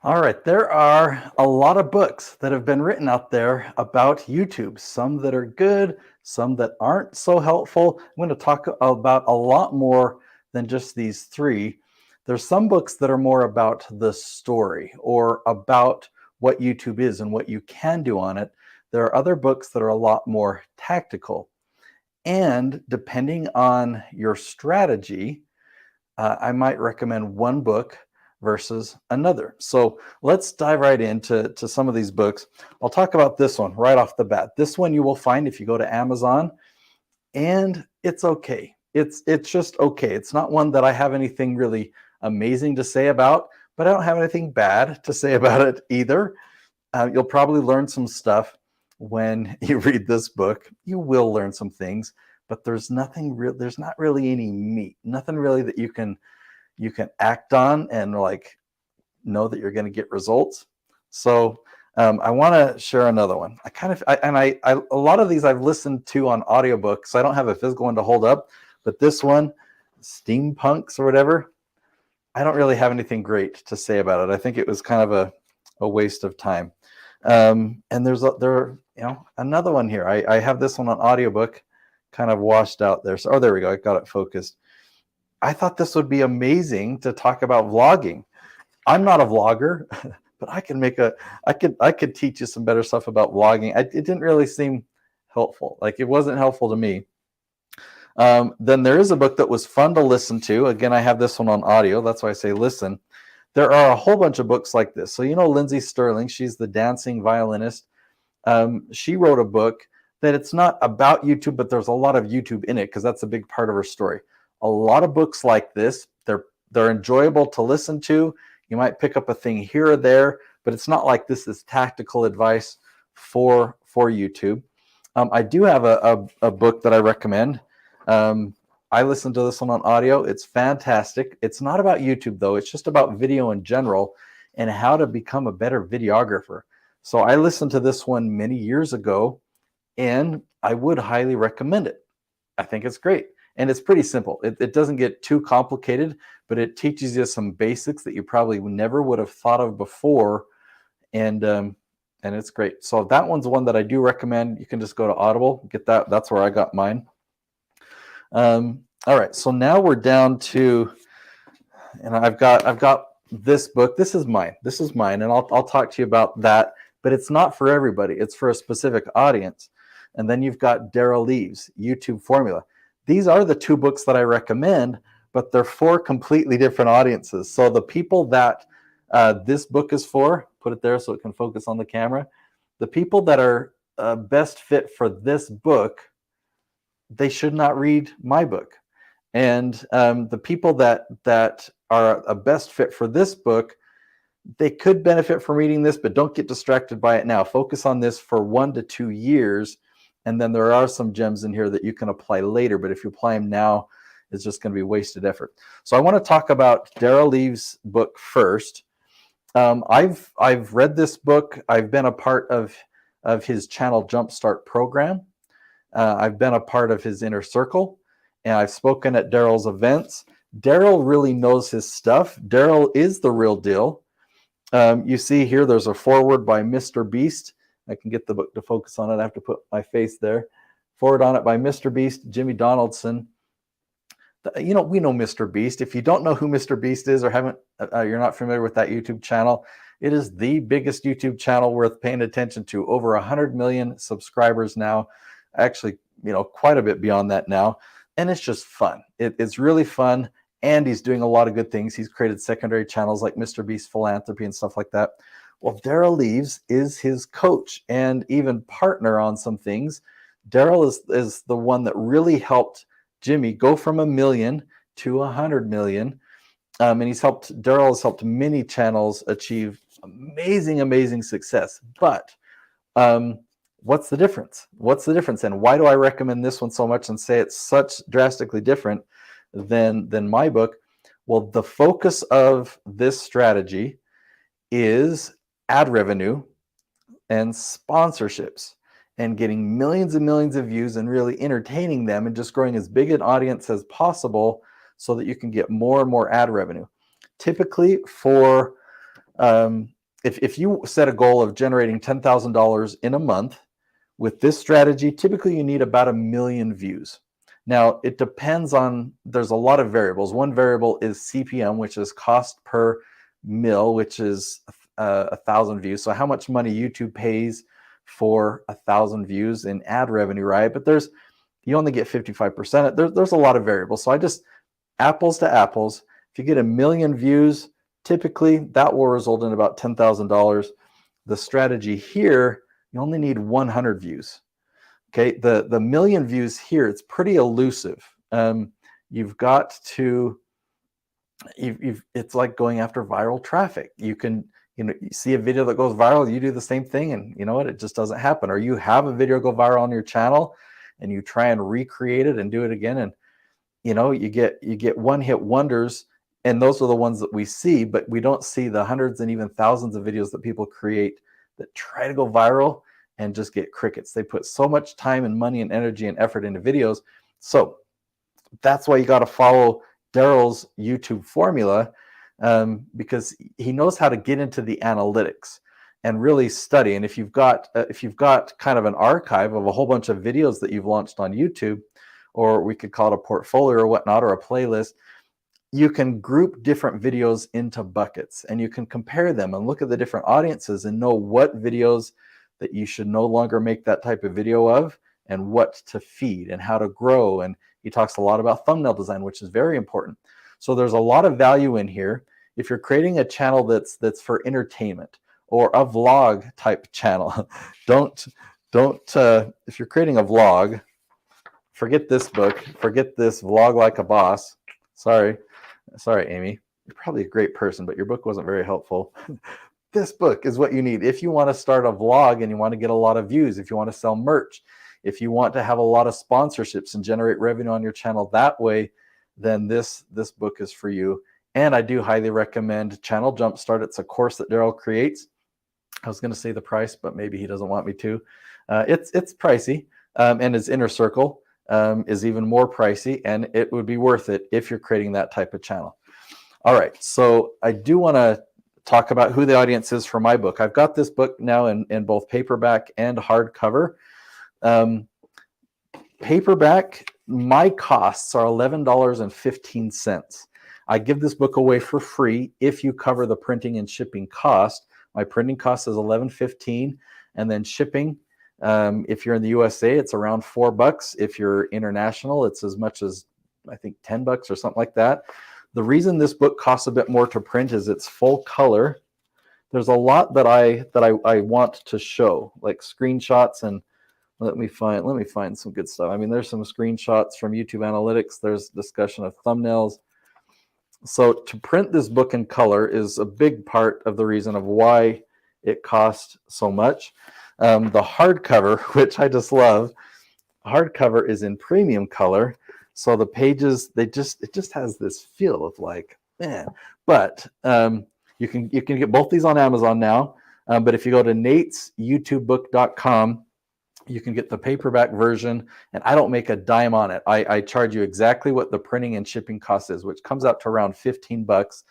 All right, there are a lot of books that have been written out there about YouTube, some that are good, some that aren't so helpful. I'm going to talk about a lot more than just these three. There's some books that are more about the story or about what YouTube is and what you can do on it. There are other books that are a lot more tactical. And depending on your strategy, I might recommend one book versus another. So let's dive right into some of these books. I'll talk about this one right off the bat. This one you will find if you go to Amazon, and it's okay. It's just okay. It's not one that I have anything really amazing to say about, but I don't have anything bad to say about it either. You'll probably learn some stuff when you read this book. You will learn some things, but there's nothing real. There's not really any meat. Nothing really that you can act on and like know that you're going to get results. So I want to share another one. A lot of these I've listened to on audiobook, so I don't have a physical one to hold up. But this one, Steampunks or whatever, I don't really have anything great to say about it. I think it was kind of a waste of time. And another one here. I have this one on audiobook, kind of washed out there. So, there we go. I got it focused. I thought this would be amazing to talk about vlogging. I'm not a vlogger, but I could teach you some better stuff about vlogging. It didn't really seem helpful. Like it wasn't helpful to me. Then there is a book that was fun to listen to. Again, I have this one on audio. That's why I say listen. There are a whole bunch of books like this. So Lindsay Sterling, she's the dancing violinist. She wrote a book that it's not about YouTube, but there's a lot of YouTube in it because that's a big part of her story. A lot of books like this, they're enjoyable to listen to. You might pick up a thing here or there, but it's not like this is tactical advice for YouTube. I do have a book that I recommend. I listened to this one on audio. It's fantastic. It's not about YouTube though. It's just about video in general and how to become a better videographer. So I listened to this one many years ago, and I would highly recommend it. I think it's great. And it's pretty simple. It doesn't get too complicated, but it teaches you some basics that you probably never would have thought of before. And it's great. So that one's one that I do recommend. You can just go to Audible, get that. That's where I got mine. All right. So now we're down to, and I've got this book. This is mine. And I'll talk to you about that. But it's not for everybody. It's for a specific audience. And then you've got Derral YouTube Formula. These are the two books that I recommend, but they're for completely different audiences. So the people that this book is for, put it there so it can focus on the camera. The people that are best fit for this book, they should not read my book. And the people that are a best fit for this book, they could benefit from reading this, but don't get distracted by it now. Focus on this for 1 to 2 years. And then there are some gems in here that you can apply later, but if you apply them now, it's just going to be wasted effort. So I want to talk about Derral Eves' book first. I've read this book. I've been a part of his channel Jumpstart program. I've been a part of his inner circle, and I've spoken at Derral's events. Derral really knows his stuff. Derral is the real deal. You see here, there's a foreword by Mr. Beast. I can get the book to focus on it. I have to put my face there. Forward on it by Mr. Beast, Jimmy Donaldson. We know Mr. Beast. If you don't know who Mr. Beast is or you're not familiar with that YouTube channel, it is the biggest YouTube channel worth paying attention to. Over 100 million subscribers now. Actually, quite a bit beyond that now. And it's just fun. It's really fun. And he's doing a lot of good things. He's created secondary channels like Mr. Beast Philanthropy and stuff like that. Well, Derral Eves is his coach and even partner on some things. Derral is the one that really helped Jimmy go from 1 million to 100 million. And Derral has helped many channels achieve amazing success. But what's the difference? And why do I recommend this one so much and say it's such drastically different than my book? Well, the focus of this strategy is ad revenue and sponsorships and getting millions and millions of views and really entertaining them and just growing as big an audience as possible so that you can get more and more ad revenue. Typically for If you set a goal of generating $10,000 in a month, with this strategy, typically you need about 1 million views. Now, it depends on, there's a lot of variables. One variable is CPM, which is cost per mil, which is 1,000 views. So how much money YouTube pays for 1,000 views in ad revenue, right? But you only get 55%. There's a lot of variables. So I just, apples to apples, if you get 1 million views, typically that will result in about $10,000. The strategy here, you only need 100 views. Okay, the 1 million views here, it's pretty elusive. You've got to, it's like going after viral traffic. You see a video that goes viral, you do the same thing, and you know what, it just doesn't happen. Or you have a video go viral on your channel and you try and recreate it and do it again, and you get one hit wonders, and those are the ones that we see, but we don't see the hundreds and even thousands of videos that people create that try to go viral and just get crickets. They put so much time and money and energy and effort into videos. So that's why you got to follow Derral's YouTube formula, because he knows how to get into the analytics and really study. And if you've got kind of an archive of a whole bunch of videos that you've launched on YouTube, or we could call it a portfolio or whatnot, or a playlist, you can group different videos into buckets, and you can compare them and look at the different audiences and know what videos that you should no longer make that type of video of, and what to feed and how to grow. And he talks a lot about thumbnail design, which is very important. So there's a lot of value in here. If you're creating a channel that's for entertainment, or a vlog type channel, don't if you're creating a vlog, forget this book, forget this Vlog Like a Boss. Sorry, Amy. You're probably a great person, but your book wasn't very helpful. This book is what you need if you want to start a vlog and you want to get a lot of views, if you want to sell merch, if you want to have a lot of sponsorships and generate revenue on your channel that way, then this book is for you. And I do highly recommend Channel Jumpstart. It's a course that Derral creates. I was going to say the price, but maybe he doesn't want me to. It's pricey, and his Inner Circle is even more pricey, and it would be worth it if you're creating that type of channel. All right, so I do want to talk about who the audience is for my book. I've got this book now in both paperback and hardcover. Paperback, my costs are $11.15. I give this book away for free if you cover the printing and shipping cost. My printing cost is $11.15, and then shipping, if you're in the USA, it's around $4. If you're international, it's as much as, I think, $10 or something like that. The reason this book costs a bit more to print is it's full color. There's a lot that I want to show, like screenshots, and let me find some good stuff. I mean, there's some screenshots from YouTube Analytics. There's discussion of thumbnails. So to print this book in color is a big part of the reason of why it costs so much. The hardcover, which I just love, hardcover is in premium color. So the pages, it just has this feel of like, man. But you can get both these on Amazon now. But if you go to natesyoutubebook.com, you can get the paperback version, and I don't make a dime on it. I charge you exactly what the printing and shipping cost is, which comes out to around $15.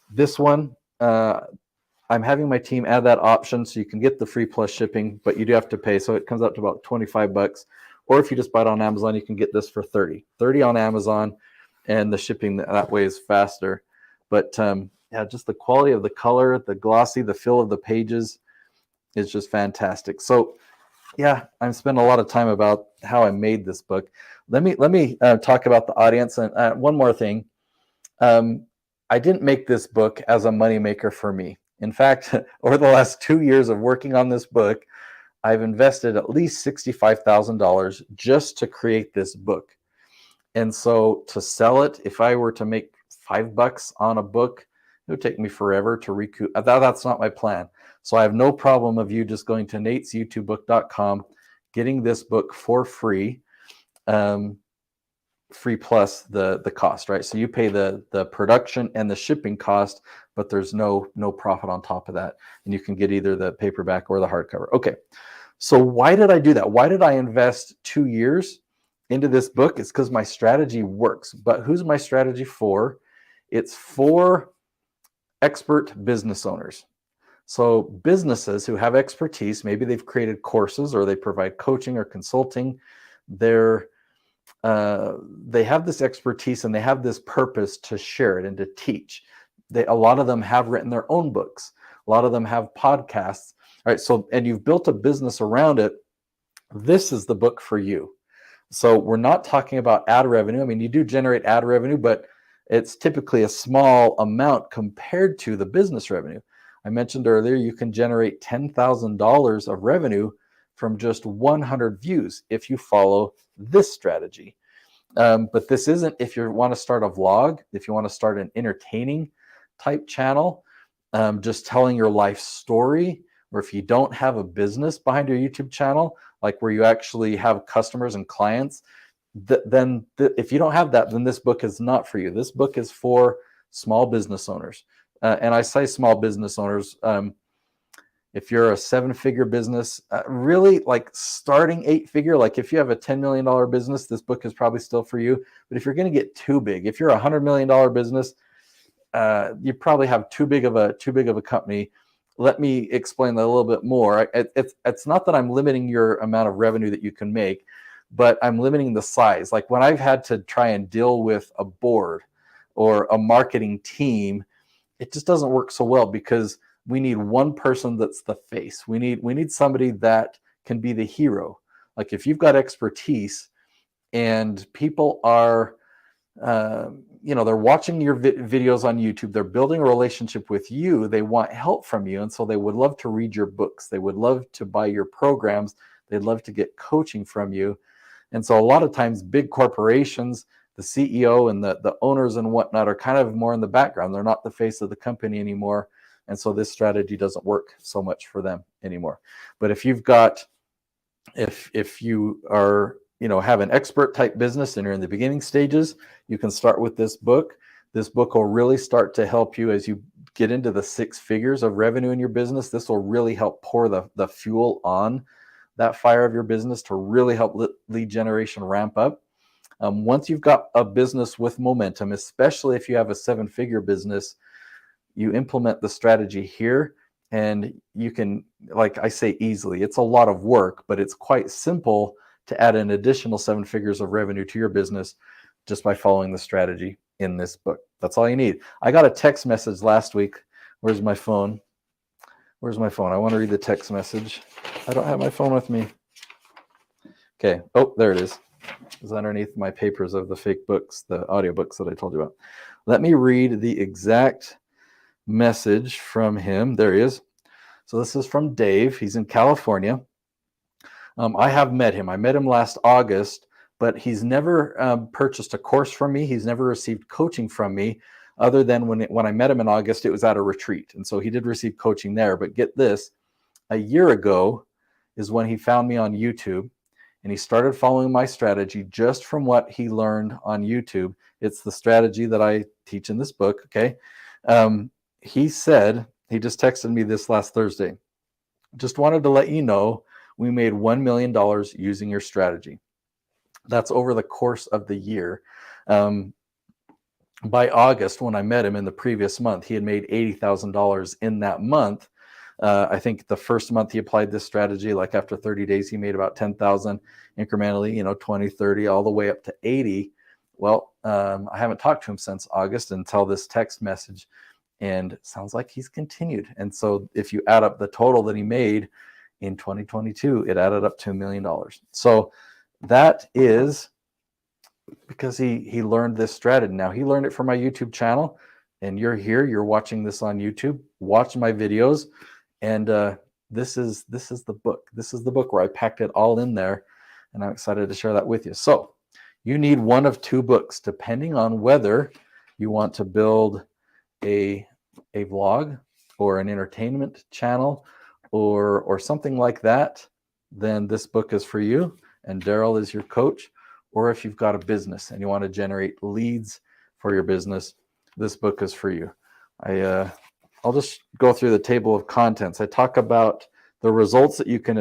This one, I'm having my team add that option so you can get the free plus shipping, but you do have to pay. So it comes out to about $25. Or if you just buy it on Amazon, you can get this for $30 on Amazon, and the shipping that way is faster. But yeah, just the quality of the color, the glossy, the feel of the pages is just fantastic. So yeah, I'm spending a lot of time about how I made this book. Let me talk about the audience. And one more thing, I didn't make this book as a moneymaker for me. In fact, over the last 2 years of working on this book, I've invested at least $65,000 just to create this book. And so to sell it, if I were to make $5 on a book, it would take me forever to recoup. That's not my plan. So I have no problem of you just going to natesyoutubebook.com, getting this book for free, free plus the cost, right? So you pay the production and the shipping cost, but there's no profit on top of that. And you can get either the paperback or the hardcover. Okay, so why did I do that? Why did I invest 2 years into this book? It's because my strategy works. But who's my strategy for? It's for expert business owners. So businesses who have expertise, maybe they've created courses or they provide coaching or consulting. They have this expertise and they have this purpose to share it and to teach. A lot of them have written their own books. A lot of them have podcasts. All right, so, and you've built a business around it. This is the book for you. So we're not talking about ad revenue. I mean, you do generate ad revenue, but it's typically a small amount compared to the business revenue. I mentioned earlier, you can generate $10,000 of revenue from just 100 views if you follow this strategy. But this isn't if you want to start a vlog, if you want to start an entertaining type channel, just telling your life story, or if you don't have a business behind your YouTube channel, like where you actually have customers and clients, if you don't have that, then this book is not for you. This book is for small business owners. And I say small business owners, if you're a 7-figure business, really like starting 8-figure, like if you have a $10 million business, this book is probably still for you. But if you're going to get too big, if you're a $100 million business, you probably have too big of a company. Let me explain that a little bit more. It's not that I'm limiting your amount of revenue that you can make, but I'm limiting the size. Like when I've had to try and deal with a board or a marketing team, it just doesn't work so well because we need one person that's the face. We need somebody that can be the hero. Like if you've got expertise and people are, they're watching your videos on YouTube, they're building a relationship with you, they want help from you, and so they would love to read your books, they would love to buy your programs, they'd love to get coaching from you. And so a lot of times big corporations, the CEO and the owners and whatnot are kind of more in the background. They're not the face of the company anymore. And so this strategy doesn't work so much for them anymore. But if you are, have an expert type business and you're in the beginning stages, you can start with this book. This book will really start to help you as you get into the 6 figures of revenue in your business. This will really help pour the fuel on that fire of your business to really help lead generation ramp up. Once you've got a business with momentum, especially if you have a 7-figure business, you implement the strategy here and you can, like I say, easily. It's a lot of work, but it's quite simple to add an additional 7 figures of revenue to your business just by following the strategy in this book. That's all you need. I got a text message last week. Where's my phone? I want to read the text message. I don't have my phone with me. Okay. Oh, there it is. It's underneath my papers of the fake books, the audiobooks that I told you about. Let me read the exact message from him. There he is. So this is from Dave. He's in California. I have met him. I met him last August, but he's never purchased a course from me. He's never received coaching from me, other than when I met him in August, it was at a retreat. And so he did receive coaching there. But get this, a year ago is when he found me on YouTube. And he started following my strategy just from what he learned on YouTube. It's the strategy that I teach in this book, okay? He said, he just texted me this last Thursday, just wanted to let you know we made $1 million using your strategy. That's over the course of the year. By August, when I met him in the previous month, he had made $80,000 in that month. I think the first month he applied this strategy, like after 30 days, he made about 10,000 incrementally, 20, 30, all the way up to 80. Well, I haven't talked to him since August until this text message, and it sounds like he's continued. And so if you add up the total that he made in 2022, it added up to $1 million. So that is because he learned this strategy. Now, he learned it from my YouTube channel, and you're here, you're watching this on YouTube, watch my videos. And this is the book. This is the book where I packed it all in there, and I'm excited to share that with you. So you need one of 2 books, depending on whether you want to build a vlog or an entertainment channel or something like that. Then this book is for you, and Derral is your coach. Or if you've got a business and you want to generate leads for your business, this book is for you. I'll just go through the table of contents. I talk about the results that you can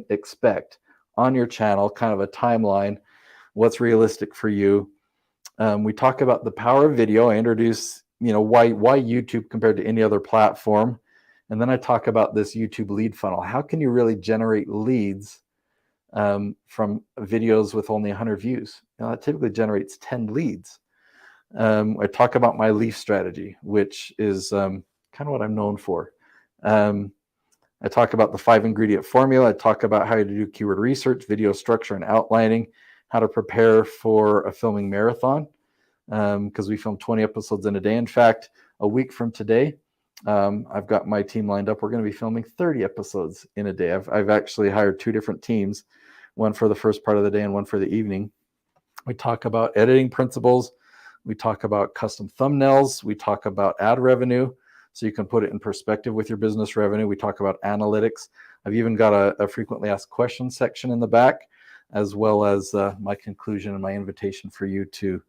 expect on your channel, kind of a timeline, what's realistic for you. We talk about the power of video. I introduce why YouTube compared to any other platform. And then I talk about this YouTube lead funnel. How can you really generate leads from videos with only 100 views? That typically generates 10 leads. I talk about my leaf strategy, which is kind of what I'm known for. I talk about the 5-ingredient formula. I talk about how to do keyword research, video structure and outlining, how to prepare for a filming marathon, because we film 20 episodes in a day. In fact, a week from today, I've got my team lined up. We're going to be filming 30 episodes in a day. I've actually hired 2 different teams, one for the first part of the day and one for the evening. We talk about editing principles. We talk about custom thumbnails. We talk about ad revenue, so you can put it in perspective with your business revenue. We talk about analytics. I've even got a frequently asked questions section in the back, as well as my conclusion and my invitation for you to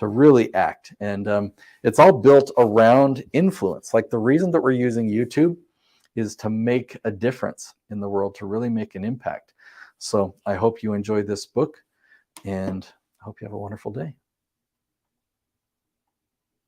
really act. And it's all built around influence. Like, the reason that we're using YouTube is to make a difference in the world, to really make an impact. So I hope you enjoyed this book, and I hope you have a wonderful day.